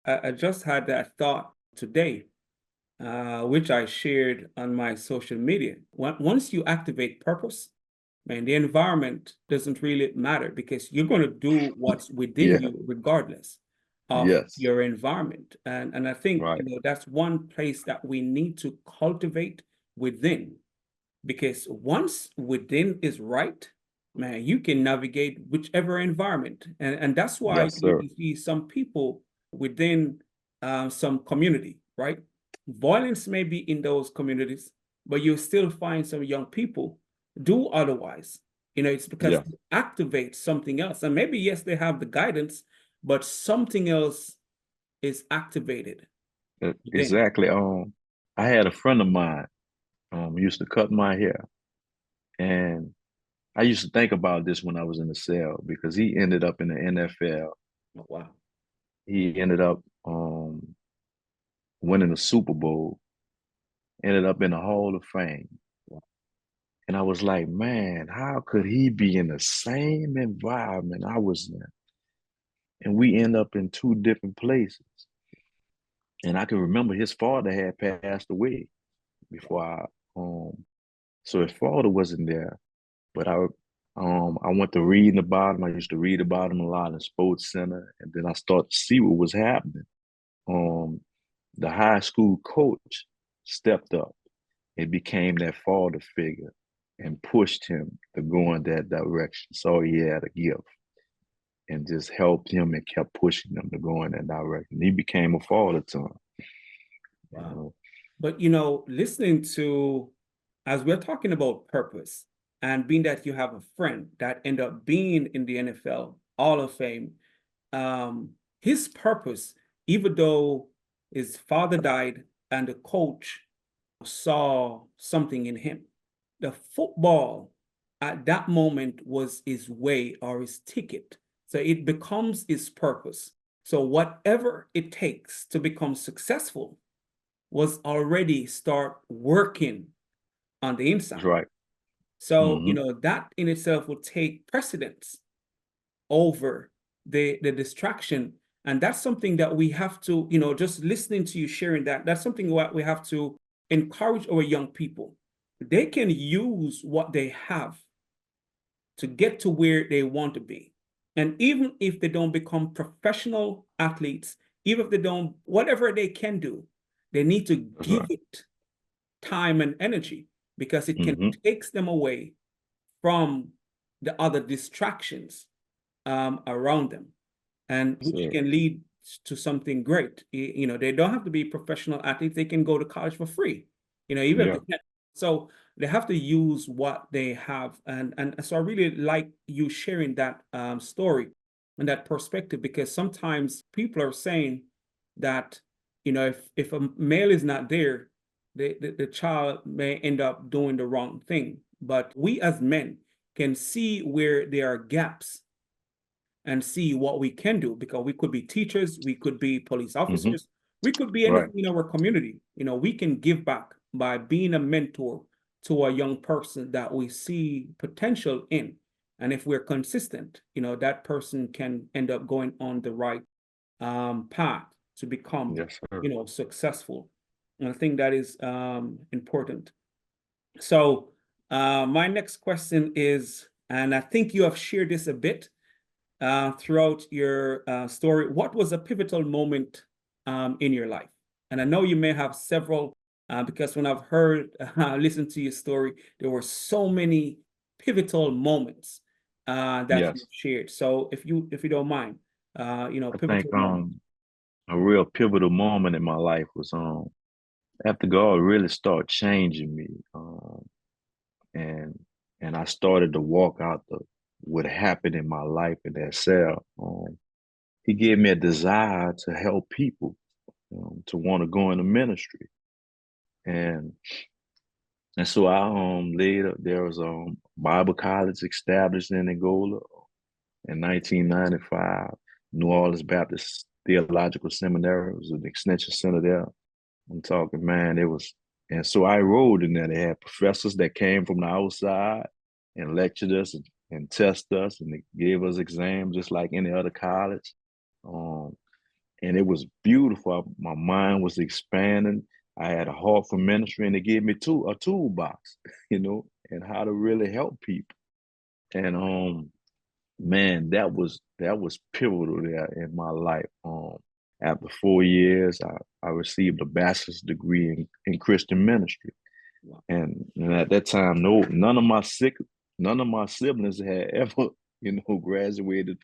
I just had that thought today, which I shared on my social media. Once you activate purpose, man, the environment doesn't really matter because you're going to do what's within
Yeah.
you regardless of
Yes.
your environment. And I think,
Right.
that's one place that we need to cultivate within, because once within is right, man, you can navigate whichever environment. And that's why
Yes,
you
sir.
can see some people within some community, right? Violence may be in those communities, but you still find some young people do otherwise. It's because
Yeah.
they activate something else. And maybe, yes, they have the guidance, but something else is activated within.
Exactly. I had a friend of mine used to cut my hair. And I used to think about this when I was in the cell because he ended up in the NFL.
Oh, wow.
He ended up winning the Super Bowl, ended up in the Hall of Fame. And I was like, man, how could he be in the same environment I was in? And we end up in two different places. And I can remember his father had passed away before so his father wasn't there. But I went to reading about him. I used to read about him a lot in Sports Center, and then I started to see what was happening. The high school coach stepped up and became that father figure and pushed him to go in that direction. So he had a gift and just helped him and kept pushing him to go in that direction. He became a father to him. You
Wow.
know?
But listening to, as we're talking about purpose, and being that you have a friend that ended up being in the NFL Hall of Fame, his purpose, even though his father died and the coach saw something in him, the football at that moment was his way or his ticket. So it becomes his purpose. So whatever it takes to become successful was already start working on the
That's
inside.
right.
So,
Mm-hmm.
that in itself will take precedence over the distraction. And that's something that we have to, just listening to you sharing that's something what we have to encourage our young people. They can use what they have to get to where they want to be. And even if they don't become professional athletes, even if they don't, whatever they can do, they need to
That's
give
right.
it time and energy because it can
Mm-hmm.
takes them away from the other distractions around them, and which
So,
can lead to something great. They don't have to be professional athletes. They can go to college for free, even if
yeah.
they can't. So they have to use what they have. And so I really like you sharing that story and that perspective, because sometimes people are saying that, if a male is not there, the child may end up doing the wrong thing. But we as men can see where there are gaps and see what we can do, because we could be teachers, we could be police
Mm-hmm.
officers, we could be
Right.
anything in our community. We can give back by being a mentor to a young person that we see potential in. And if we're consistent, that person can end up going on the right path to become,
Yes, sir.
successful. And I think that is important. So my next question is, and I think you have shared this a bit, throughout your story, what was a pivotal moment in your life? And I know you may have several, because when I've heard, listened to your story, there were so many pivotal moments that you
Yes.
shared. So if you don't mind,
I think
pivotal moment.
a real pivotal moment in my life was after God really started changing me, and I started to walk out what happened in my life in that cell. He gave me a desire to help people, to want to go into ministry, and so I later there was Bible college established in Angola in 1995. New Orleans Baptist Theological Seminary was an extension center there. I'm talking, man, it was, and so I enrolled in there. They had professors that came from the outside and lectured us and tested us, and they gave us exams just like any other college. Um, and it was beautiful. My mind was expanding. I had a heart for ministry, and they gave me a toolbox, and how to really help people. And man, that was pivotal there in my life. After 4 years, I received a bachelor's degree in Christian ministry,
Wow.
and at that time, no, none of my siblings had ever, graduated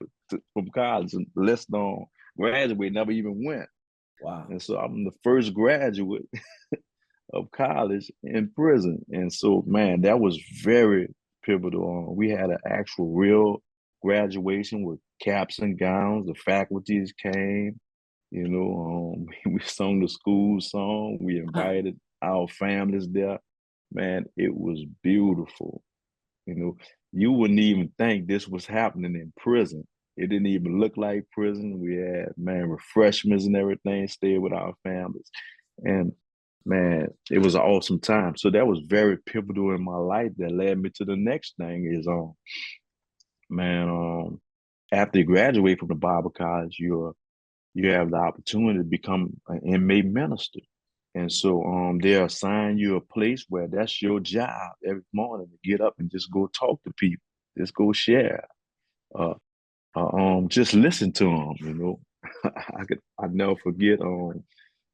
from college, and less known graduate never even went.
Wow.
And so I'm the first graduate of college in prison. And so, man, that was very pivotal. We had an actual real graduation with caps and gowns. The faculties came, we sung the school song. We invited our families there. Man, it was beautiful. You know, you wouldn't even think this was happening in prison. It didn't even look like prison. We had, man, refreshments and everything, stayed with our families. And man, it was an awesome time. So that was very pivotal in my life that led me to the next thing is man, after you graduate from the Bible college, you have the opportunity to become an inmate minister. And so they'll assign you a place where that's your job every morning to get up and just go talk to people, just go share, just listen to them. I never forget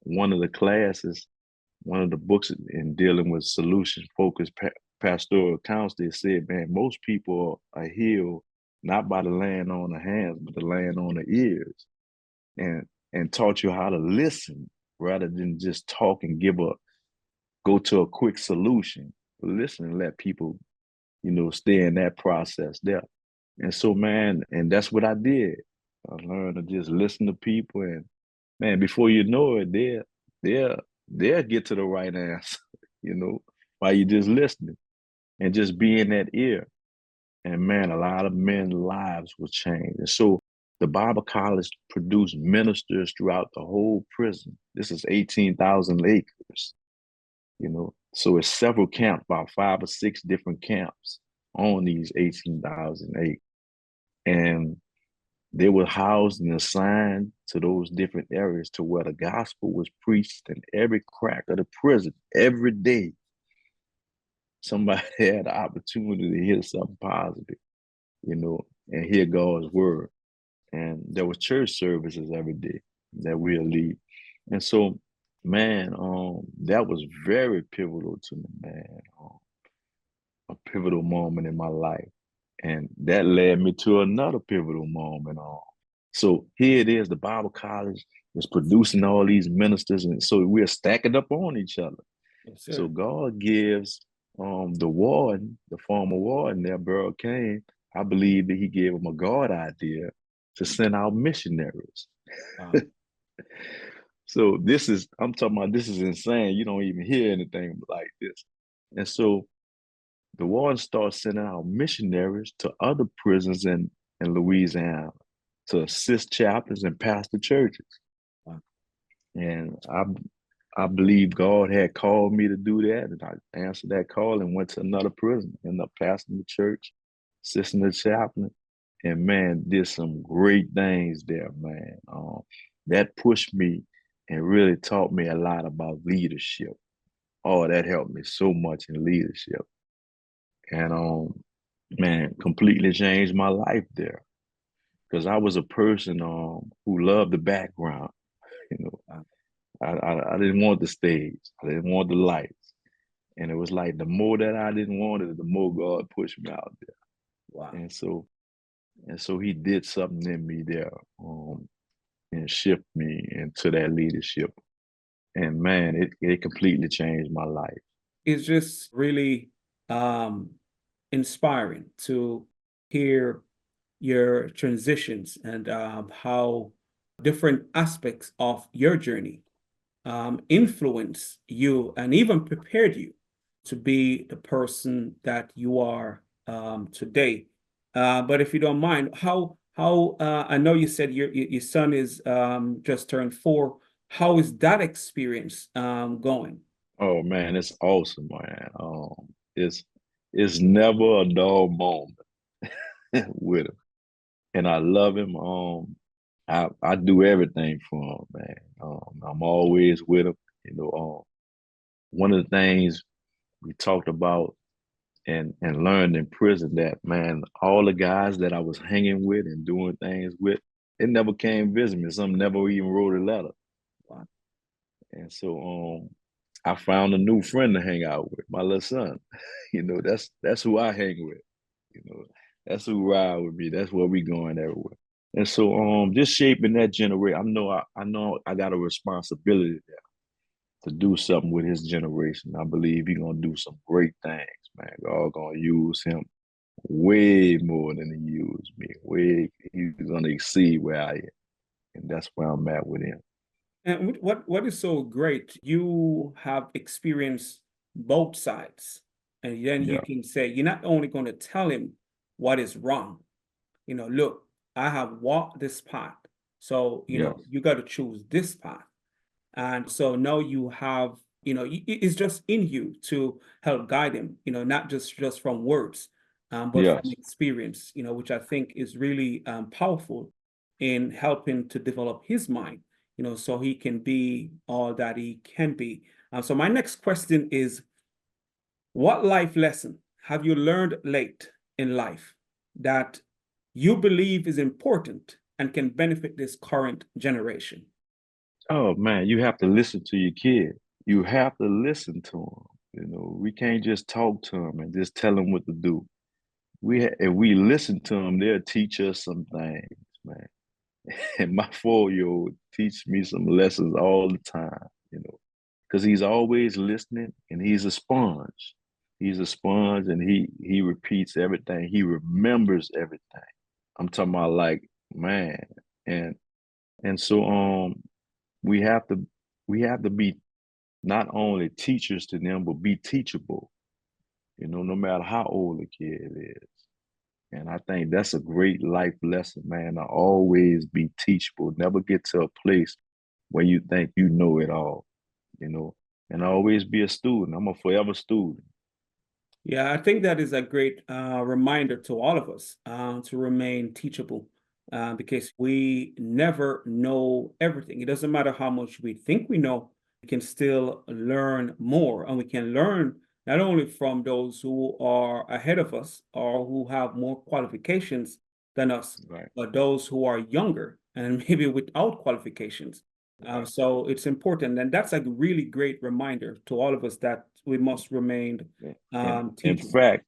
one of the classes, one of the books in dealing with solution focused pastoral accounts. They said, man, most people are healed not by the laying on the hands, but the laying on the ears, and taught you how to listen rather than just talk and go to a quick solution. Listen and let people, stay in that process there. And so, man, and that's what I did. I learned to just listen to people, and man, before you know it, they'll they'll get to the right answer, while you just listening and just be in that ear. And man, a lot of men's lives will change. And so the Bible College produced ministers throughout the whole prison. This is 18,000 acres, So it's several camps, about 5 or 6 different camps on these 18,000 acres. And they were housed and assigned to those different areas to where the gospel was preached in every crack of the prison. Every day, somebody had the opportunity to hear something positive, and hear God's word. And there was church services every day that we'll lead. And so, man, that was very pivotal to me, man. A pivotal moment in my life. And that led me to another pivotal moment. So here it is, the Bible College is producing all these ministers, and so we're stacking up on each other.
Yes,
So
sir.
God gives the warden, the former warden there, Burl Kane, I believe that he gave him a God idea to send out missionaries.
Wow.
So I'm talking about, this is insane. You don't even hear anything like this. And so the warden starts sending out missionaries to other prisons in Louisiana to assist chaplains and pastor churches.
Wow.
And I believe God had called me to do that, and I answered that call and went to another prison, ended up pastoring the church, assisting the chaplain, and man, did some great things there, man. That pushed me and really taught me a lot about leadership. Oh, that helped me so much in leadership. And man, completely changed my life there. because I was a person who loved the background. You know,
Wow.
I didn't want the stage. I didn't want the lights. And it was like the more that I didn't want it, the more God pushed me out there.
Wow.
And so he did something in me there, and shift me into that leadership. And man, it completely changed my life.
It's just really um, inspiring to hear your transitions and how different aspects of your journey influence you and even prepared you to be the person that you are today. But if you don't mind, how I know you said your son is just turned 4. How is that experience going?
Oh man, it's awesome, man. It's never a dull moment with him, and I love him. I do everything for him, man. I'm always with him. You know, one of the things we talked about and learned in prison that man, all the guys that I was hanging with and doing things with, it never came visit me. Some never even wrote a letter.
Wow.
And so I found a new friend to hang out with, my little son. You know, that's who I hang with. You know, that's who ride with me. That's where we going everywhere. And so just shaping that generation. I know I got a responsibility there to do something with his generation. I believe he's gonna do some great things, man. God gonna use him way more than he used me. He's gonna exceed where I am. And that's where I'm at with him.
And what is so great, you have experienced both sides. And then you
Yeah,
can say, you're not only going to tell him what is wrong, look, I have walked this path. So,
yes,
you got to choose this path. And so now you have, it's just in you to help guide him, not just from words, but from
yes.
experience, which I think is really powerful in helping to develop his mind, so he can be all that he can be. So my next question is, what life lesson have you learned late in life that you believe is important and can benefit this current generation?
Oh man, you have to listen to your kid. You have to listen to them. You know, we can't just talk to them and just tell them what to do. If we listen to them, they'll teach us some things, man. And my 4-year-old teach me some lessons all the time, you know, because he's always listening and he's a sponge. He's a sponge and he repeats everything. He remembers everything. I'm talking about like, man. And and so we have to we have to be not only teachers to them, but be teachable, you know, no matter how old the kid is. And I think that's a great life lesson, man, to always be teachable. Never get to a place where you think you know it all, you know, and always be a student. I'm a forever student.
Yeah, I think that is a great reminder to all of us to remain teachable because we never know everything. It doesn't matter how much we think we know, we can still learn more. And we can learn not only from those who are ahead of us or who have more qualifications than us,
Right,
but those who are younger and maybe without qualifications.
right.
So it's important. And that's a really great reminder to all of us that we must remain
In
teachable.
fact,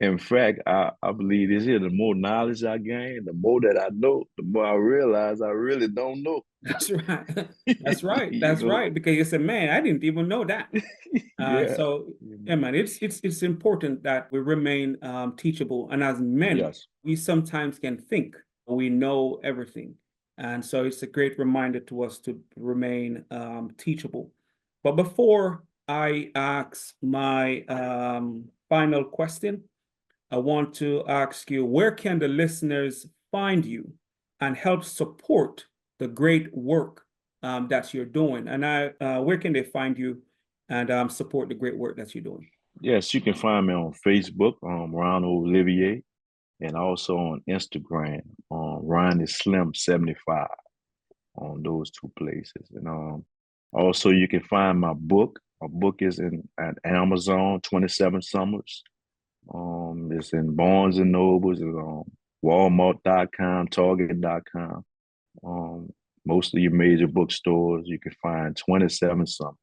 in fact, I believe this here. The more knowledge I gain, the more that I know, the more I realize I really don't know.
That's right. That's right.
You
That's
know,
right. Because you said, man, I didn't even know that.
yeah.
So
You
yeah,
know.
man, it's important that we remain teachable. And as men,
Yes.
we sometimes can think we know everything. And so it's a great reminder to us to remain teachable. But before I ask my final question, I want to ask you, where can the listeners find you and help support the great work that you're doing? And where can they find you and support the great work that you're doing?
Yes, you can find me on Facebook, Ronald Olivier, and also on Instagram, Ryan is Slim 75 on those two places. And also you can find my book. My book is in at Amazon, 27 Summers. It's in Barnes and Nobles. Walmart.com, Target.com. Most of your major bookstores, you can find 27 something.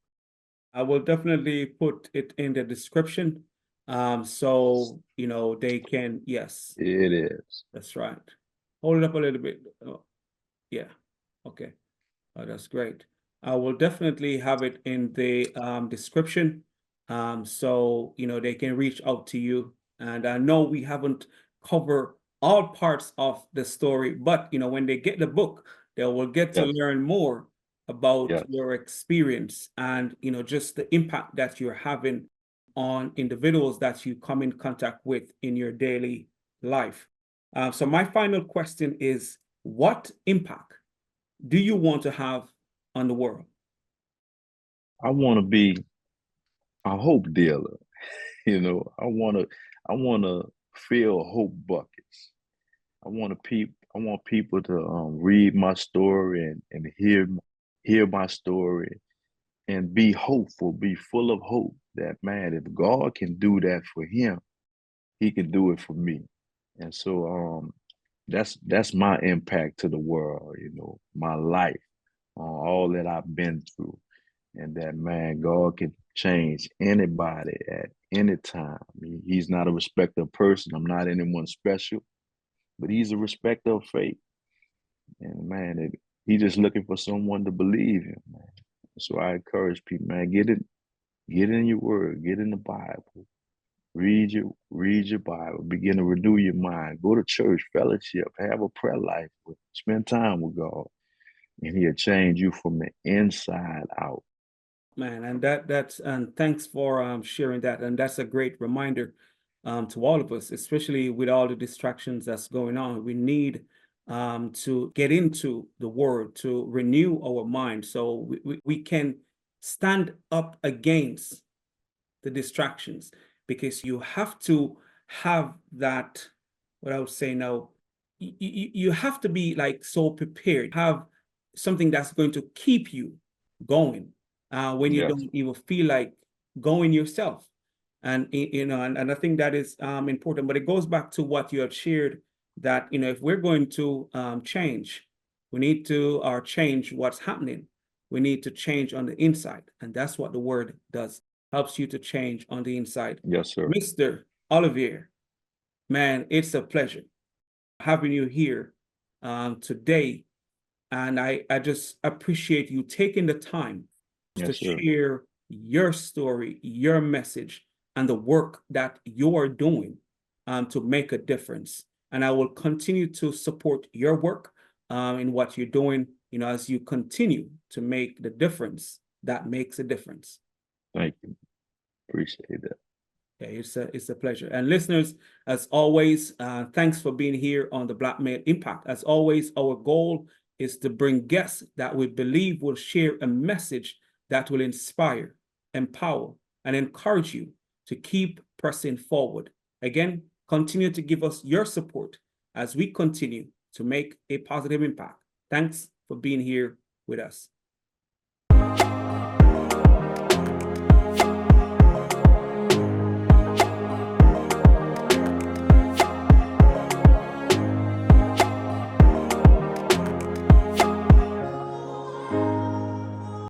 I will definitely put it in the description. So they can, yes,
It is.
that's right. Hold it up a little bit. Oh, yeah. Okay. Oh, that's great. I will definitely have it in the description. So they can reach out to you. And I know we haven't covered all parts of the story, but when they get the book, they will get to
Yes,
learn more about
yes,
your experience and just the impact that you're having on individuals that you come in contact with in your daily life. So my final question is, what impact do you want to have on the world?
I want to be a hope dealer. I want to fill hope buckets. I want people to read my story and hear my story and be hopeful, be full of hope that, man, if God can do that for him, he can do it for me. And so that's my impact to the world, my life, all that I've been through. And that, man, God can change anybody at any time. He's not a respecter of person. I'm not anyone special, but he's a respecter of faith. And man, he's just looking for someone to believe him, man. So I encourage people, man, get in your word, get in the Bible, read your Bible, begin to renew your mind, go to church, fellowship, have a prayer life, spend time with God, and he'll change you from the inside out.
Man, and and thanks for sharing that. And that's a great reminder to all of us, especially with all the distractions that's going on. We need to get into the word to renew our mind so we can stand up against the distractions, because you have to have that, what I would say now, you have to be like so prepared, have something that's going to keep you going when you
Yes,
don't even feel like going yourself. And and I think that is important, but it goes back to what you have shared, that if we're going to change, we need to change what's happening. We need to change on the inside, and that's what the word does, helps you to change on the inside.
yes, sir.
Mr. Olivier, man, it's a pleasure having you here today. And I just appreciate you taking the time to
Yes, sir.
share your story, your message, and the work that you are doing to make a difference. And I will continue to support your work in what you're doing, as you continue to make the difference that makes a difference.
Thank you. Appreciate that.
Yeah, it's a pleasure. And listeners, as always, thanks for being here on the Black Male Impact. As always, our goal is to bring guests that we believe will share a message that will inspire, empower, and encourage you to keep pressing forward. Again, continue to give us your support as we continue to make a positive impact. Thanks for being here with us.